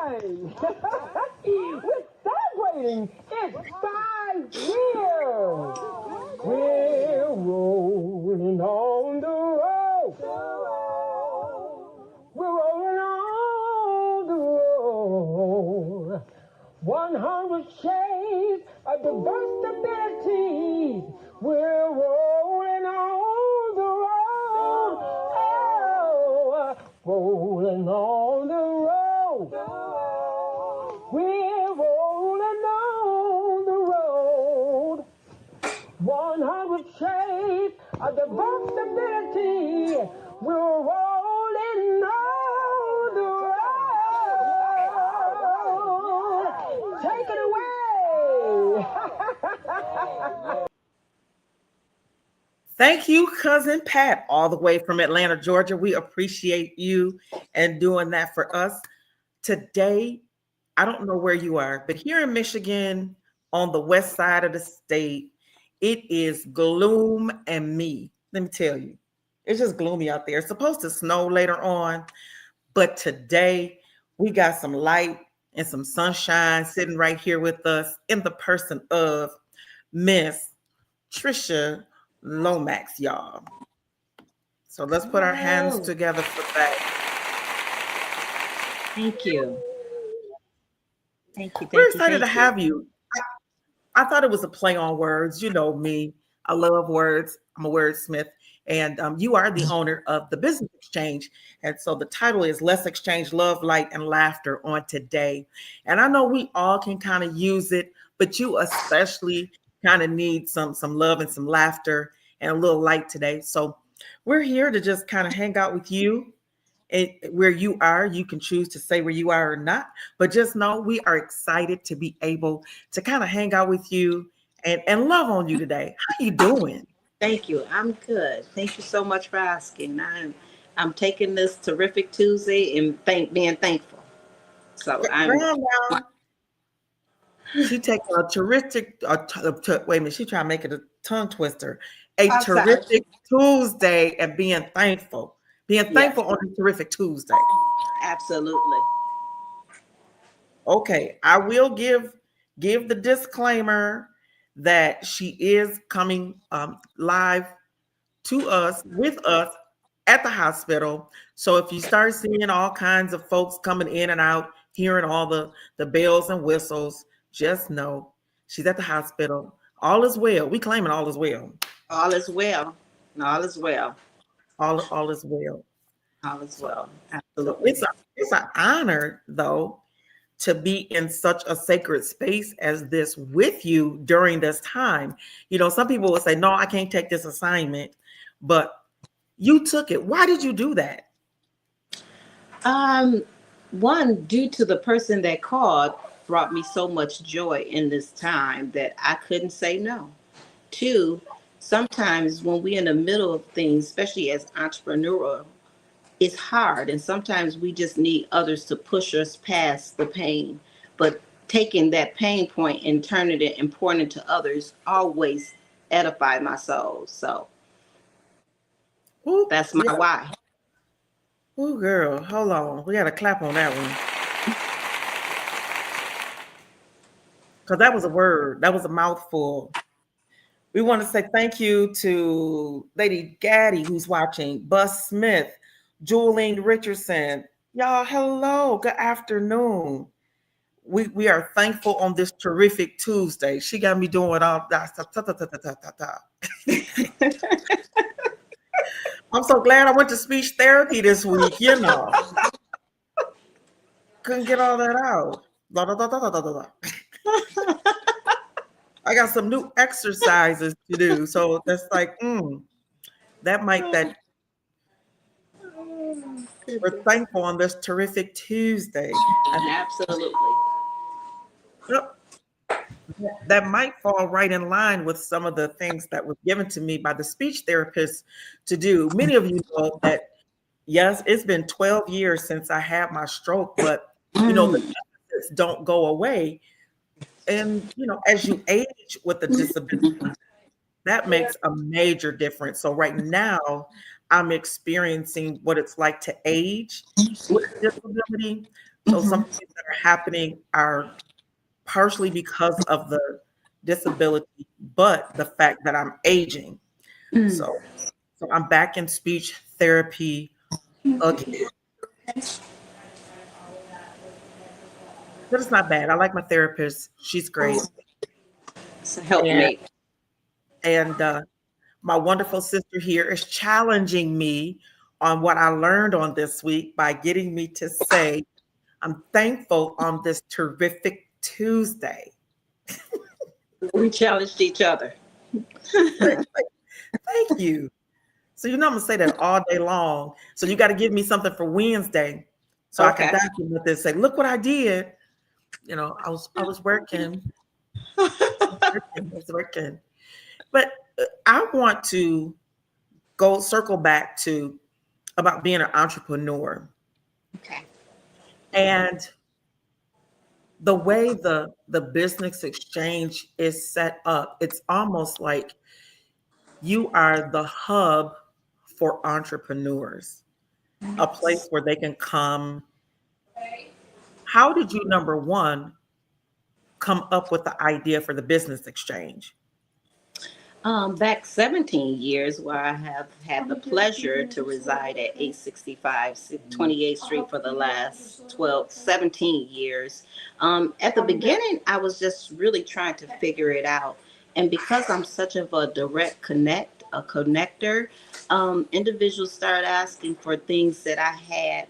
We're celebrating. It's 5 years. We're rolling on the road. We're rolling on the road. 100 shades of diversity. We're rolling on the road. Oh, rolling on the road. We're rolling on the road. 100 shades of diversity. We're rolling on the road. Take it away. Thank you, Cousin Pat, all the way from Atlanta, Georgia. We appreciate you and doing that for us. Today, I don't know where you are, but here in Michigan, on the west side of the state, it is gloom and me. Let me tell you, it's just gloomy out there. It's supposed to snow later on, but today we got some light and some sunshine sitting right here with us in the person of Miss Latricia Lomax, y'all. So let's put our hands together for that. Thank you. We're excited to have you. I thought it was a play on words. You know me. I love words. I'm a wordsmith. And you are the owner of the Business Exchange. And so the title is Let's Exchange Love, Light, and Laughter on today. And I know we all can kind of use it, but you especially kind of need some love and some laughter and a little light today. So we're here to just kind of hang out with you. Where you are, you can choose to say where you are or not, but just know we are excited to be able to kind of hang out with you and love on you today. How you doing? Thank you. I'm good. Thank you so much for asking. I'm taking this terrific Tuesday and being thankful. So she taking a terrific. Wait a minute, she trying to make it a tongue twister. I'm terrific Tuesday and being thankful. Being thankful on a terrific Tuesday. Absolutely. Okay, I will give the disclaimer that she is coming live to us, with us at the hospital. So if you start seeing all kinds of folks coming in and out, hearing all the bells and whistles, just know she's at the hospital. All is well. We claiming all is well. All is well. All is well. All is well. All is well. Absolutely. So it's an honor, though, to be in such a sacred space as this with you during this time. You know, some people will say, no, I can't take this assignment, but you took it. Why did you do that? One, due to the person that called brought me so much joy in this time that I couldn't say no. Two, sometimes when we're in the middle of things, especially as entrepreneur, it's hard. And sometimes we just need others to push us past the pain. But taking that pain point and turning it and pouring it to others always edify my soul. So that's my why. Oh, girl, hold on. We got to clap on that one. Because that was a word. That was a mouthful. We want to say thank you to Lady Gaddy, who's watching, Bus Smith, Julie Richardson. Y'all, hello. Good afternoon. We are thankful on this terrific Tuesday. She got me doing all that. I'm so glad I went to speech therapy this week, you know. Couldn't get all that out. I got some new exercises to do. So that's like, that might that. We're thankful on this terrific Tuesday. Absolutely. That might fall right in line with some of the things that were given to me by the speech therapist to do. Many of you know that, yes, it's been 12 years since I had my stroke, but you know, the deficits don't go away. And, you know, as you age with the disability, that makes a major difference. So right now, I'm experiencing what it's like to age with disability. So some things that are happening are partially because of the disability, but the fact that I'm aging. Mm. So, so I'm back in speech therapy again. But it's not bad. I like my therapist. She's great. It's a And helpmate. and my wonderful sister here is challenging me on what I learned on this week by getting me to say I'm thankful on this terrific Tuesday. We challenged each other. Thank you. So you know I'm gonna say that all day long. So you got to give me something for Wednesday, so I can Okay. document this. Say, look what I did. I was working, I was working. But I want to go circle back to about being an entrepreneur Okay. and the way the business exchange is set up. It's almost like you are the hub for entrepreneurs, a place where they can come. How did you, number one, come up with the idea for the business exchange? Back 17 years, where I have had the pleasure to reside at 865 28th Street for the last 17 years. At the beginning, I was just really trying to figure it out. And because I'm such of a direct a connector, individuals started asking for things that I had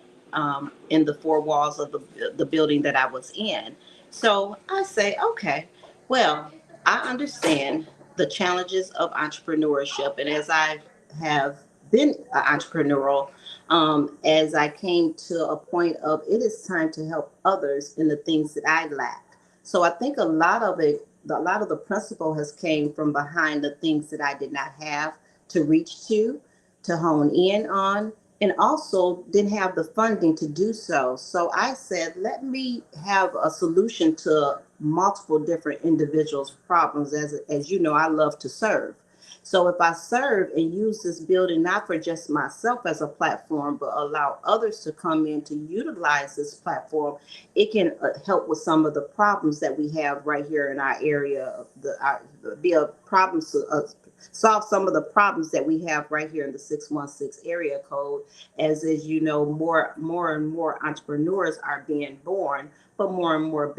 in the four walls of the building that I was in. So I say, okay, well, I understand the challenges of entrepreneurship. And as I have been entrepreneurial, as I came to a point of it is time to help others in the things that I lack. So I think a lot of the principle has came from behind the things that I did not have to reach to hone in on, and also didn't have the funding to do so. So I said, let me have a solution to multiple different individuals' problems. As you know, I love to serve. So if I serve and use this building not for just myself as a platform, but allow others to come in to utilize this platform, it can help with some of the problems that we have right here in our area. Be a problem solve some of the problems that we have right here in the 616 area code. As you know, more and more entrepreneurs are being born, but more and more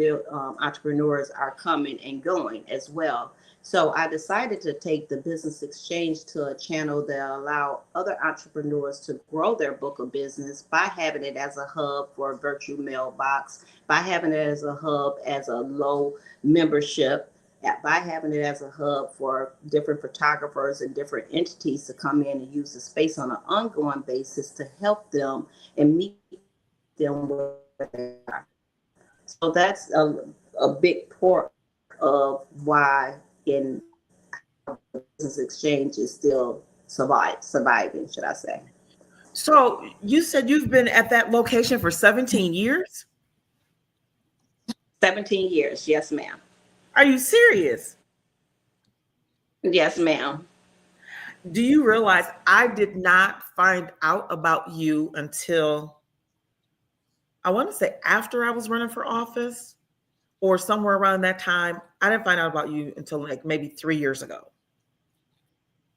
entrepreneurs are coming and going as well. So I decided to take the business exchange to a channel that allow other entrepreneurs to grow their book of business by having it as a hub for a virtual mailbox, by having it as a hub as a low membership, by having it as a hub for different photographers and different entities to come in and use the space on an ongoing basis to help them and meet them where they are. So that's a big part of why in how the business exchange is still surviving, should I say. So you said you've been at that location for 17 years? 17 years, yes, ma'am. Are you serious? Yes, ma'am. Do you realize I did not find out about you until I want to say after I was running for office or somewhere around that time? I didn't find out about you until like maybe 3 years ago.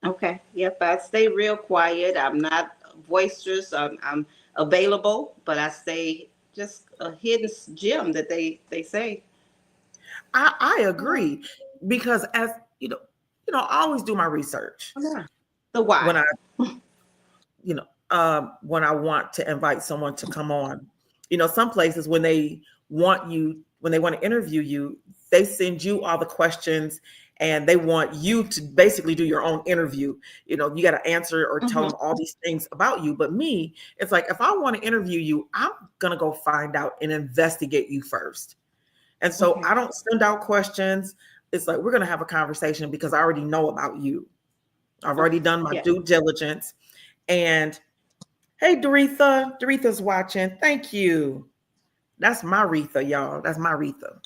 Okay. Yep. I stay real quiet. I'm not boisterous. I'm available, but I stay just a hidden gem that they say. I agree because as I always do my research Yeah. The when why. when I want to invite someone to come on. Some places when they want to interview you, they send you all the questions and they want you to basically do your own interview. You got to answer or tell Hmm. them all these things about you. But me, it's like if I want to interview you, I'm gonna go find out and investigate you first. And so Okay. I don't send out questions. It's like we're gonna have a conversation because I already know about you. I've Okay. already done my Yeah. due diligence. And hey, Doretha. Doretha's watching. Thank you. That's my Retha, y'all. That's my Retha.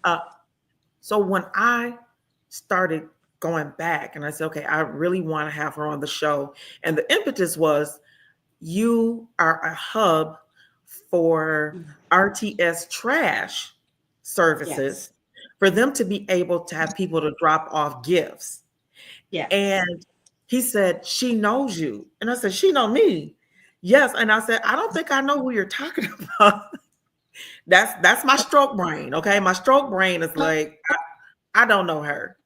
Uh, so when I started going back and I said, okay, I really want to have her on the show. And the impetus was you are a hub for RTS trash services Yes. for them to be able to have people to drop off gifts. Yes. And he said, she knows you. And I said, she know me. Yes. And I said, I don't think I know who you're talking about. That's my stroke brain. Okay. My stroke brain is like, I don't know her.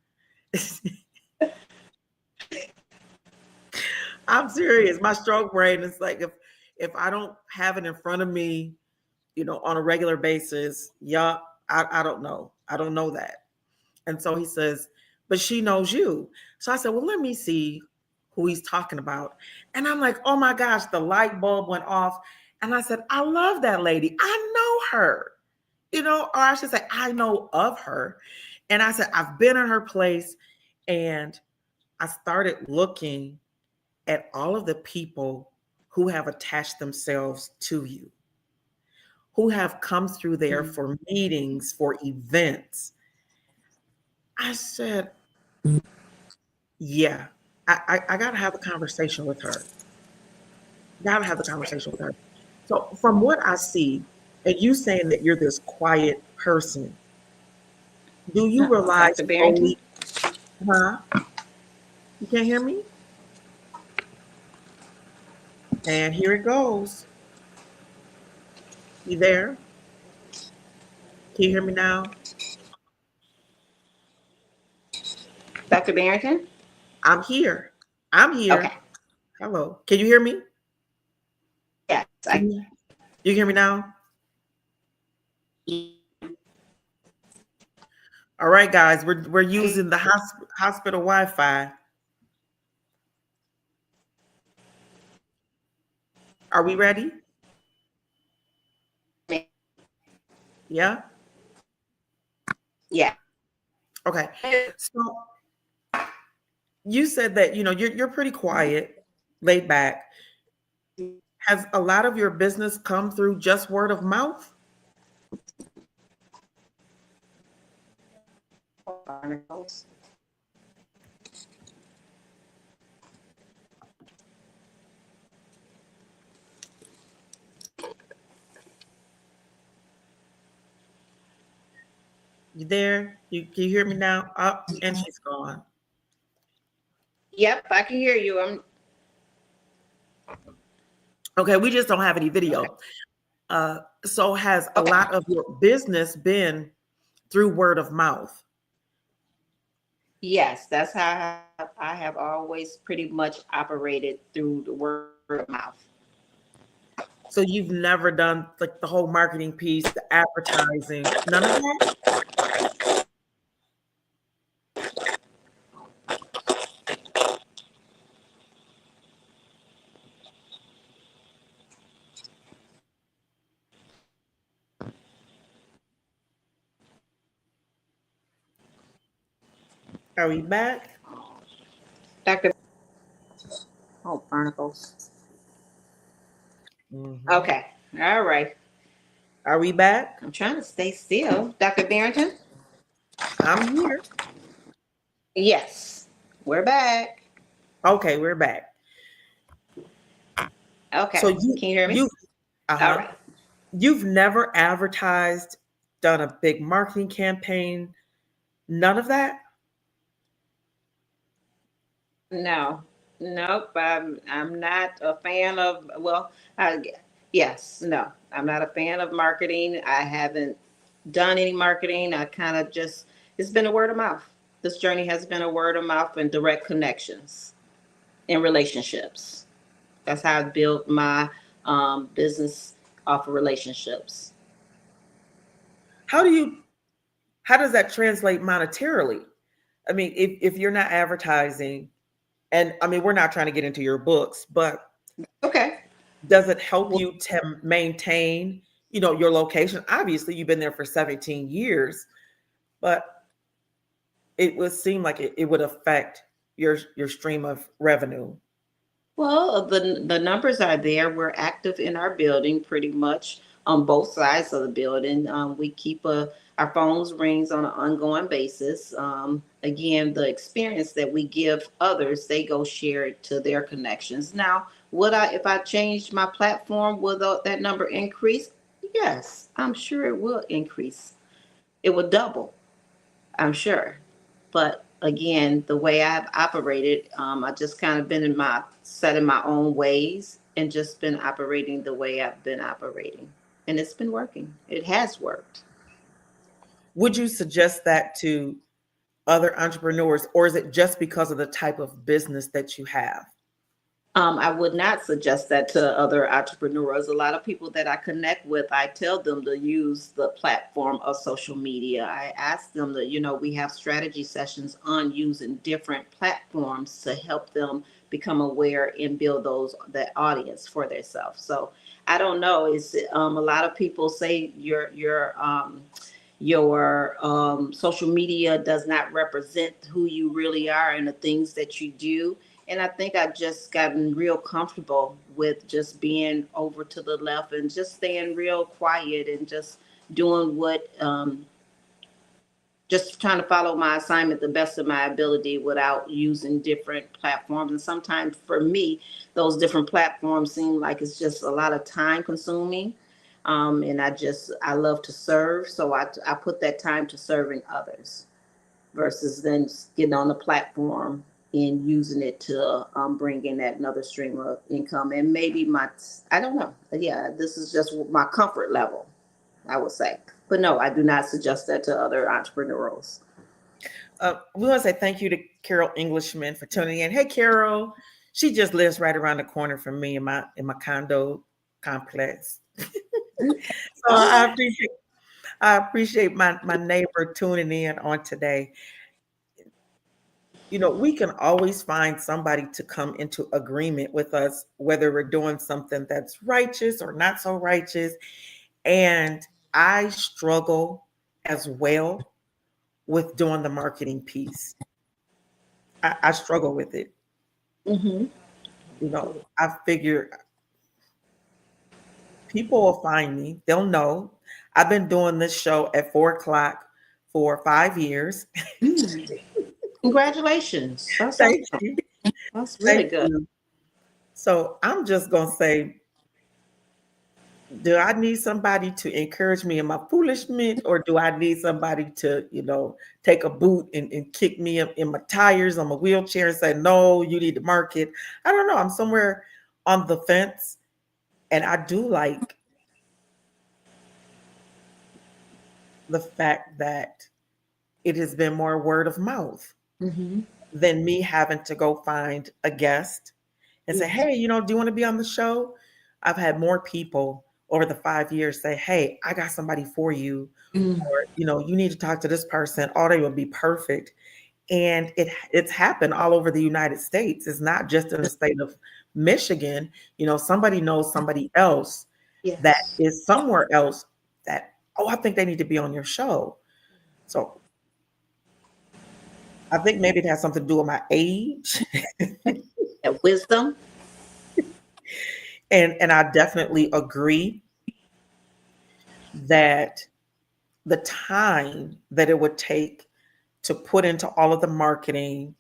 I'm serious. My stroke brain is like, if I don't have it in front of me, on a regular basis, yeah, I don't know. I don't know that. And so he says, but she knows you. So I said, well, let me see who he's talking about. And I'm like, oh my gosh, the light bulb went off. And I said, I love that lady. I know her, or I should say, I know of her. And I said, I've been in her place. And I started looking at all of the people who have attached themselves to you, who have come through there for meetings, for events. I said, yeah, I got to have a conversation with her. Got to have the conversation with her. So, from what I see, and you saying that you're this quiet person, do you rely Dr. Barrington? solely? Huh? You can't hear me? And here it goes. You there? Can you hear me now? Dr. Barrington? I'm here. I'm Okay. here. Hello. Can you hear me? Yes. Can you hear me now? All right, guys. We're using the hospital Wi-Fi. Are we ready? Yeah. Yeah. Okay. So you said that you're pretty quiet, laid back. Has a lot of your business come through just word of mouth? You there? Can you hear me now? Oh, and she's gone. Yep, I can hear you. Okay, we just don't have any video. Okay. So has a Okay. lot of your business been through word of mouth? Yes, that's how I have always pretty much operated, through the word of mouth. So you've never done like the whole marketing piece, the advertising, none of that? Are we back? Dr. Oh, barnacles. Mhm. Okay. All right. Are we back? I'm trying to stay still. Dr. Barrington? I'm here. Yes. We're back. Okay, we're back. So Okay. Can you hear me? you All uh-huh. right. You've never advertised, done a big marketing campaign, none of that? No. Nope. I'm not a fan of, well, yes, no. I'm not a fan of marketing. I haven't done any marketing. I kind of just, it's been a word of mouth. This journey has been a word of mouth and direct connections and relationships. That's how I built my business, off of relationships. How do you how does that translate monetarily? I mean, if you're not advertising, and I mean, we're not trying to get into your books, but Okay. does it help Well, you to maintain, your location? Obviously, you've been there for 17 years, but it would seem like it would affect your stream of revenue. well, the numbers are there. We're active in our building pretty much. on both sides of the building. We keep our phones rings on an ongoing basis. Again, the experience that we give others, they go share it to their connections. Now, if I changed my platform, will that number increase? Yes, I'm sure it will increase. It will double, I'm sure. But again, the way I've operated, I just kind of been set in my own ways and just been operating the way I've been operating. And it's been working. It has worked. Would you suggest that to other entrepreneurs, or is it just because of the type of business that you have? I would not suggest that to other entrepreneurs. A lot of people that I connect with, I tell them to use the platform of social media. I ask them that, we have strategy sessions on using different platforms to help them become aware and build that audience for themselves. So I don't know. It's a lot of people say your social media does not represent who you really are and the things that you do. And I think I've just gotten real comfortable with just being over to the left and just staying real quiet and just doing just trying to follow my assignment the best of my ability without using different platforms. And sometimes for me, those different platforms seem like it's just a lot of time consuming. And I love to serve. So I put that time to serving others versus then getting on the platform and using it to bring in that another stream of income. And maybe I don't know. Yeah, this is just my comfort level, I would say. But no, I do not suggest that to other entrepreneurs. We want to say thank you to Carol Englishman for tuning in. Hey, Carol, she just lives right around the corner from me in my condo complex. So I appreciate my neighbor tuning in on today. We can always find somebody to come into agreement with us, whether we're doing something that's righteous or not so righteous. And I struggle as well with doing the marketing piece. I struggle with it. Mm-hmm. I figure people will find me. They'll know. I've been doing this show at 4 o'clock for 5 years. Congratulations. That's Thank awesome. you. That's really Thank good. you. So I'm just going to say, do I need somebody to encourage me in my foolishness, or do I need somebody to, take a boot and kick me in my tires on my wheelchair and say, no, you need to market? I don't know. I'm somewhere on the fence. And I do like the fact that it has been more word of mouth Mm-hmm. than me having to go find a guest and say, Yes. hey, do you want to be on the show? I've had more people over the 5 years say, hey, I got somebody for you. Mm. Or, you need to talk to this person. Oh, they would be perfect. And it's happened all over the United States. It's not just in the state of Michigan. Somebody knows somebody else that Yes. is somewhere else that, oh, I think they need to be on your show. So I think maybe it has something to do with my age. That wisdom. And I definitely agree that the time that it would take to put into all of the marketing,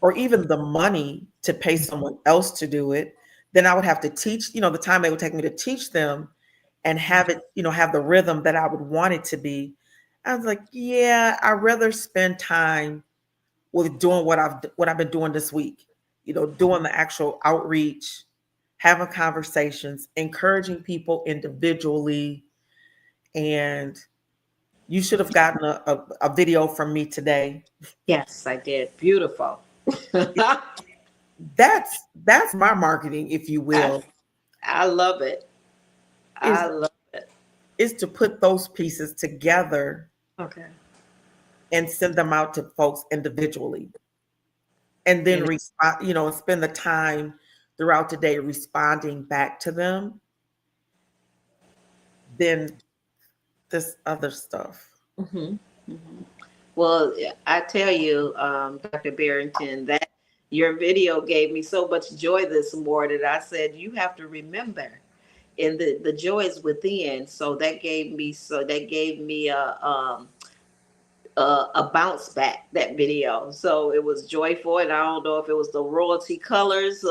or even the money to pay someone else to do it, then I would have to teach, the time it would take me to teach them and have it, have the rhythm that I would want it to be. I was like, yeah, I'd rather spend time with doing what I've been doing this week, doing the actual outreach, having conversations, encouraging people individually. And you should have gotten a video from me today. Yes, I did. Beautiful. That's my marketing, if you will, I love it. I is love it. is to put those pieces together Okay. and send them out to folks individually. And then And respond, and spend the time throughout the day responding back to them. Then this other stuff. hmm well, I tell you, Dr. Barrington, that your video gave me so much joy this morning. I said, you have to remember, and the joy is within. So that gave me a bounce back, that video. So it was joyful, and I don't know if it was the royalty colors,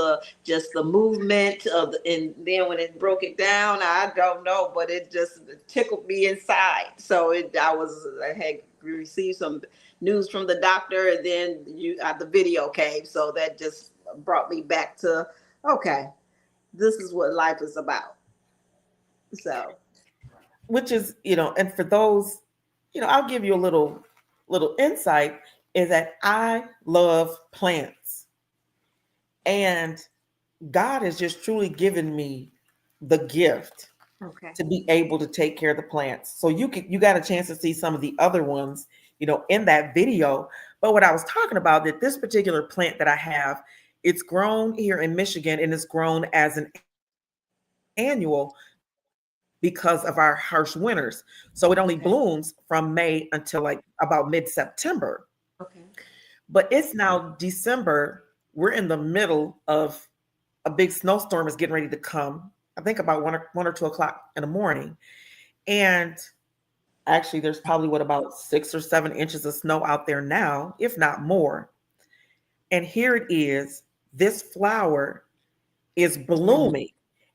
just the movement of and then when it broke it down, I don't know, but it just tickled me inside. So I had received some news from the doctor, and then the video came, so that just brought me back to, okay, this is what life is about. So Which is, and for those, I'll give you a little insight is that I love plants, and God has just truly given me the gift okay. to be able to take care of the plants. So you got a chance to see some of the other ones, in that video. But what I was talking about, that this particular plant that I have, it's grown here in Michigan, and it's grown as an annual because of our harsh winters. So it only Okay. blooms from May until like about mid-September. Okay. But it's now December. We're in the middle of a big snowstorm is getting ready to come. I think about 1 or 2 o'clock in the morning. And actually, there's probably about 6 or 7 inches of snow out there now, if not more. And here it is. This flower is blooming,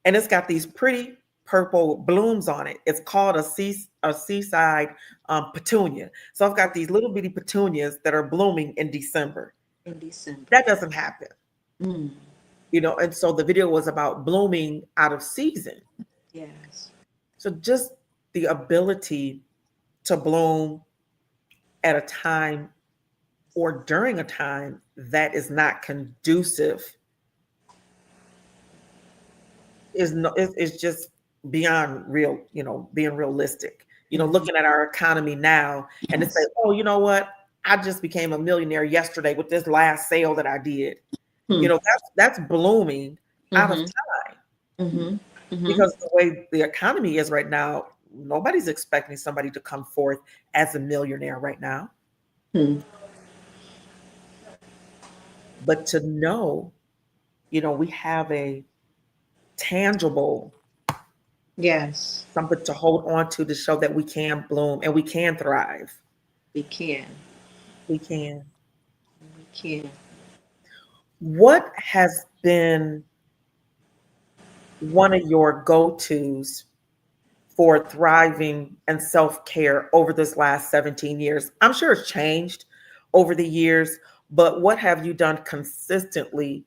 and it's got these pretty purple blooms on it. It's called a seaside petunia. So I've got these little bitty petunias that are blooming in December. In December. That doesn't happen, Mm. And so the video was about blooming out of season. Yes. So just the ability to bloom at a time or during a time that is not conducive is just beyond real, being realistic. Looking at our economy now and to say, oh, you know what? I just became a millionaire yesterday with this last sale that I did. That's blooming out of time. Because the way the economy is right now, nobody's expecting somebody to come forth as a millionaire right now. But to know, we have a tangible, Yes, something to hold on to show that we can bloom and we can thrive. we can. We can. We can. What has been one of your go-tos for thriving and self-care over this last 17 years? I'm sure it's changed over the years, but what have you done consistently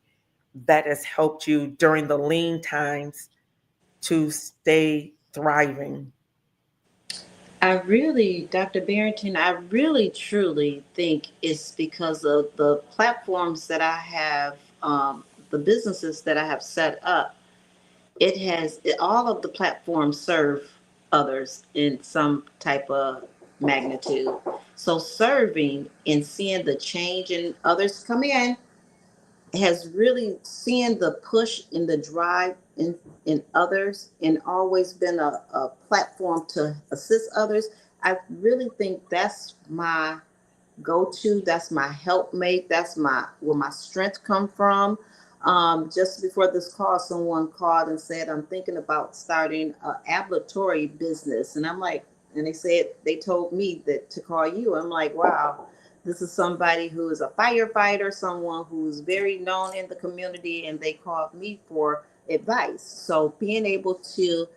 that has helped you during the lean times to stay thriving? Dr. Barrington, I really truly think it's because of the platforms that I have, the businesses that I have set up. All of the platforms serve others in some type of magnitude. So serving and seeing the change in others come in has really seen the push and the drive in others, and always been a platform to assist others. I really think that's my go-to. That's my helpmate. That's where my strength come from. Just before this call, someone called and said, I'm thinking about starting an ambulatory business. And I'm like, and they told me that to call you. I'm like, wow, this is somebody who is a firefighter, someone who's very known in the community, and they called me for advice. So being able to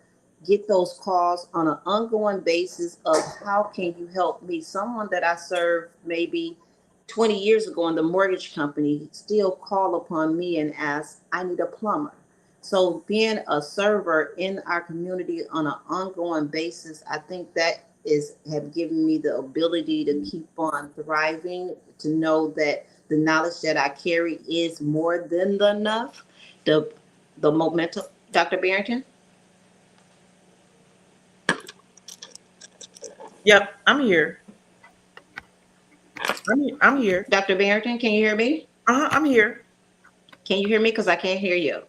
get those calls on an ongoing basis of how can you help me? Someone that I served maybe 20 years ago in the mortgage company still call upon me and ask, I need a plumber. So being a server in our community on an ongoing basis, I think that have given me the ability to keep on thriving, to know that the knowledge that I carry is more than enough. The momentum, Dr. Barrington? Yep, I'm here. I'm here. Dr. Barrington, can you hear me? I'm here. Can you hear me? Because I can't hear you.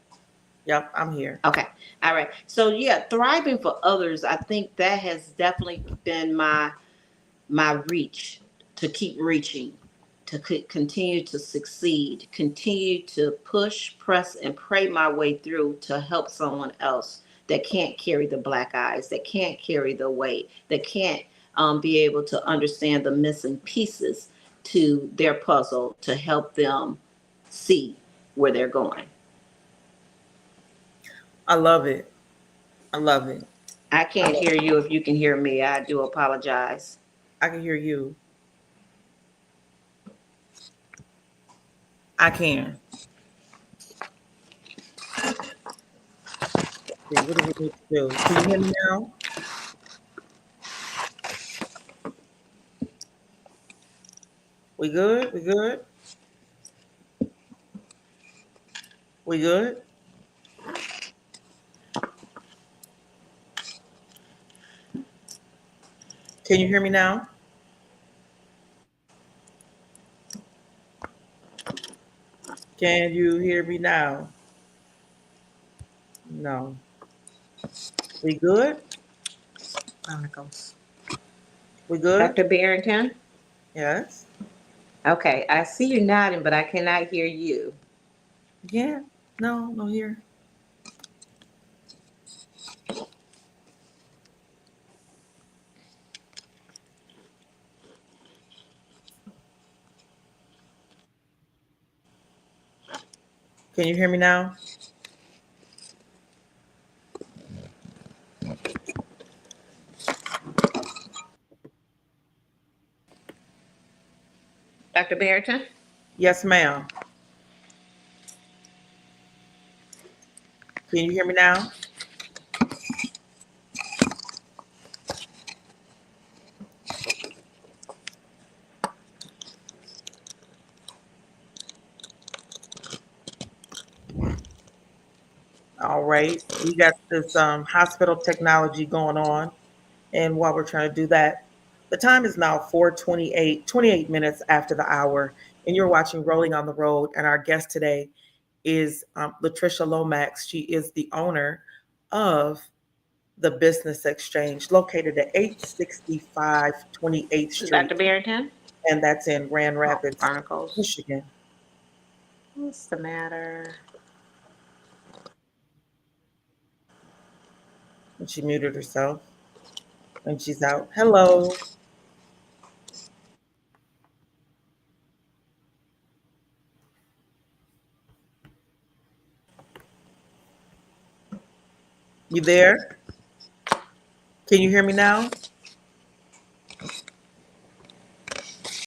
Yep, I'm here. Okay. All right. So yeah, thriving for others, I think that has definitely been my reach, to keep reaching, to continue to succeed, continue to push, press, and pray my way through to help someone else. that can't carry the black eyes, that can't carry the weight, that can't be able to understand the missing pieces to their puzzle to help them see where they're going. I love it. I love it. I can't hear you. If you can hear me, I do apologize. I can hear you. I can. Okay, what do we need to do? Can you hear me now? We good? We good? We good? Can you hear me now? Can you hear me now? No. We good? Chronicles. We good? Dr. Barrington? Yes. Okay, I see you nodding, but I cannot hear you. Yeah. No, no here. Can you hear me now? Dr. Barrington? Yes, ma'am. Can you hear me now? All right. We got this hospital technology going on. And while we're trying to do that, the time is now 4:28, 28 minutes after the hour. And you're watching Rolling on the Road. And our guest today is Latricia Lomax. She is the owner of the Business Exchange located at 865 28th Street. Dr. Barrington? And that's in Grand Oh, Rapids, Chronicles. Michigan. What's the matter? And she muted herself and she's out. Hello. You there? Can you hear me now?